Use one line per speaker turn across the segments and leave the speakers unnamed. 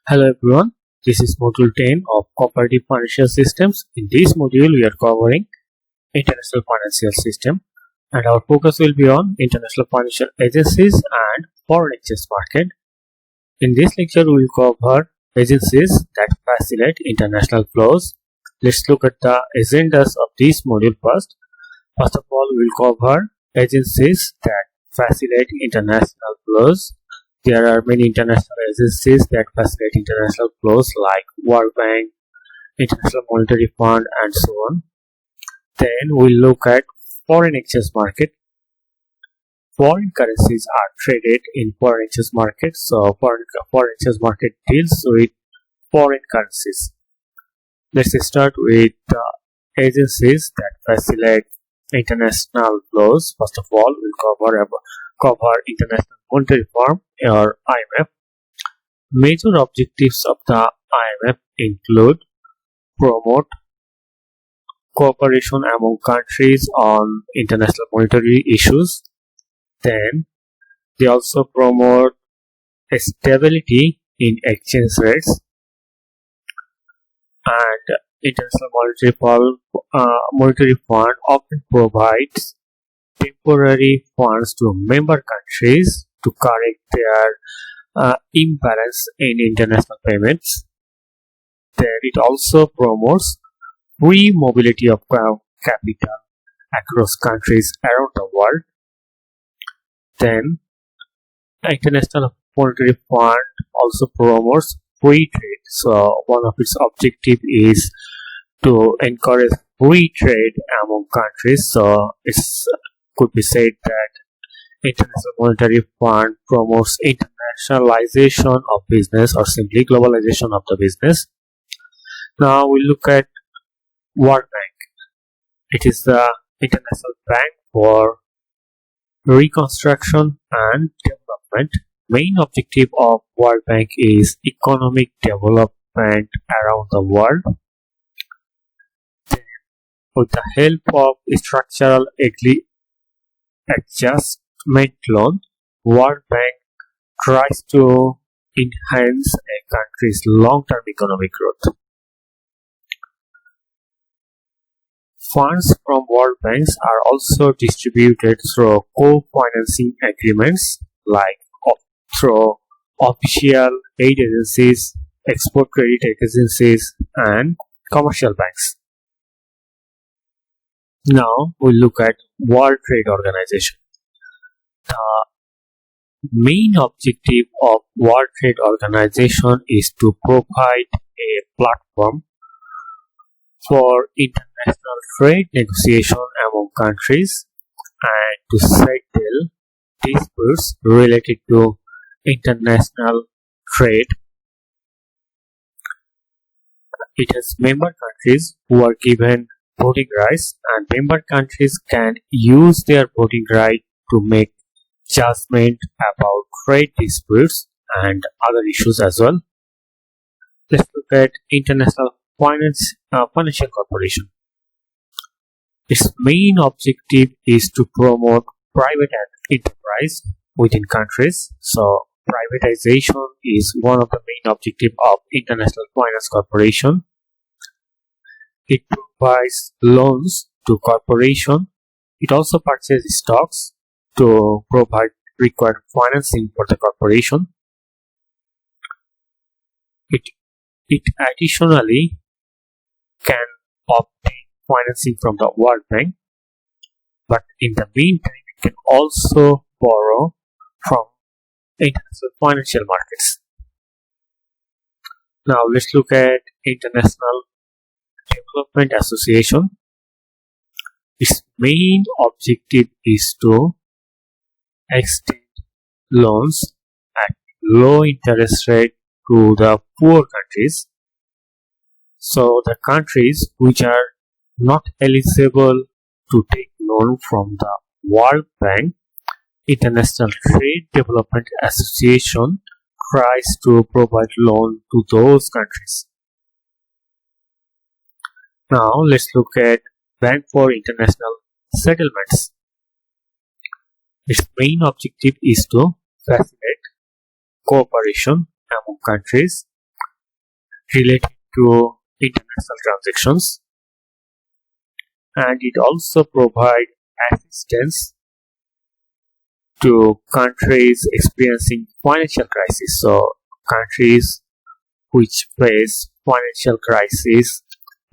Hello everyone, this is Module 10 of Cooperative Financial Systems. In this module, we are covering International Financial System and our focus will be on International Financial Agencies and Foreign Exchange Market. In this lecture, we will cover agencies that facilitate international flows. Let's look at the agendas of this module first. First of all, we will cover agencies that facilitate international flows. There are many international agencies that facilitate international flows like World Bank, International Monetary Fund, and so on. Then we'll look at foreign exchange market. Foreign currencies are traded in foreign exchange market. So foreign exchange market deals with foreign currencies. Let's start with the agencies that facilitate international flows. First of all, we'll cover International Monetary Fund or IMF. Major objectives of the IMF include promote cooperation among countries on international monetary issues. Then they also promote stability in exchange rates, and International Monetary Fund often provides temporary funds to member countries to correct their imbalance in international payments. Then it also promotes free mobility of capital across countries around the world. Then International Monetary Fund also promotes free trade. So one of its objectives is to encourage free trade among countries. So it could be said that International Monetary Fund promotes internationalization of business or simply globalization of the business. Now we look at World Bank. It is the international bank for reconstruction and development. Main objective of World Bank is economic development around the world. With the help of structural adjustment loan, World Bank tries to enhance a country's long-term economic growth. Funds from World Banks are also distributed through co-financing agreements like through official aid agencies, export credit agencies, and commercial banks. Now we look at World Trade Organization. The main objective of World Trade Organization is to provide a platform for international trade negotiation among countries and to settle disputes related to international trade. It has member countries who are given voting rights, and member countries can use their voting right to make judgment about trade disputes and other issues as well. Let's look at International Financial Corporation. Its main objective is to promote private enterprise within countries. So privatization is one of the main objectives of International Finance Corporation. It provides loans to corporation. It also purchases stocks to provide required financing for the corporation. It additionally can obtain financing from the World Bank, but in the meantime, it can also borrow from international financial markets. Now let's look at International Development Association. Its main objective is to extend loans at low interest rate to the poor countries. So the countries which are not eligible to take loan from the World Bank, International Trade Development Association tries to provide loan to those countries. Now let's look at Bank for International Settlements. Its main objective is to facilitate cooperation among countries related to international transactions, and it also provides assistance to countries experiencing financial crisis. So countries which face financial crisis,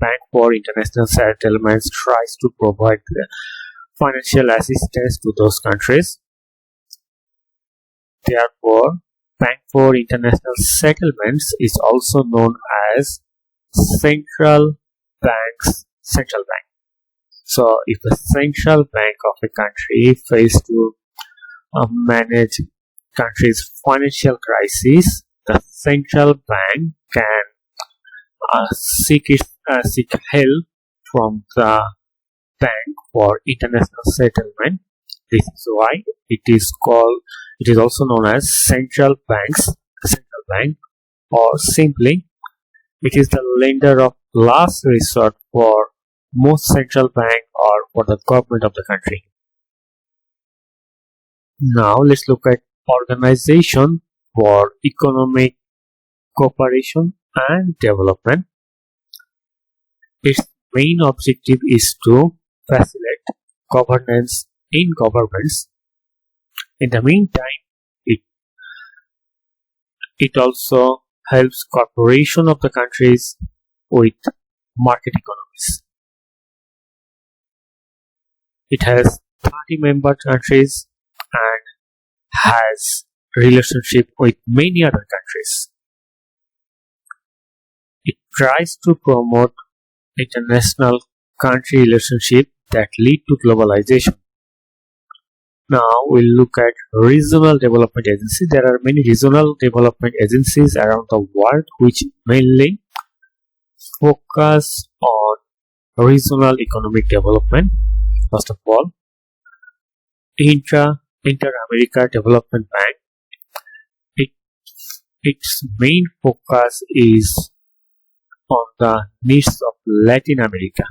Bank for International Settlements tries to provide financial assistance to those countries. Therefore, Bank for International Settlements is also known as central bank's central bank. So if a central bank of a country fails to manage country's financial crisis, the central bank can seek help from the Bank for International Settlement. This is why it is also known as central bank, or simply it is the lender of last resort for most central bank or for the government of the country. Now let's look at Organization for Economic Cooperation and Development. Its main objective is to facilitate governance in governments. In the meantime, it also helps cooperation of the countries with market economies. It has 30 member countries and has relationship with many other countries. It tries to promote international country relationship that lead to globalization. Now we'll look at regional development agencies. There are many regional development agencies around the world which mainly focus on regional economic development. First of all, Inter-America Development Bank. Its main focus is on the needs of Latin America.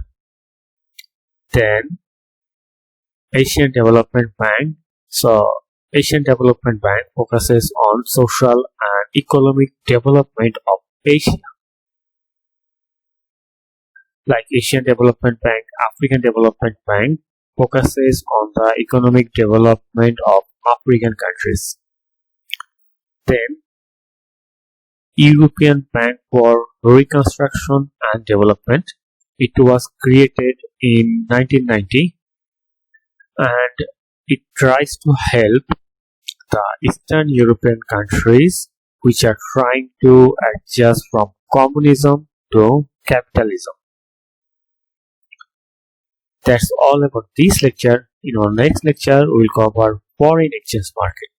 Then Asian Development Bank. So Asian Development Bank focuses on social and economic development of Asia. Like Asian Development Bank, African Development Bank focuses on the economic development of African countries. Then European Bank for Reconstruction and Development. It was created in 1990 and it tries to help the Eastern European countries which are trying to adjust from communism to capitalism. That's all about this lecture. In our next lecture, we will cover foreign exchange market.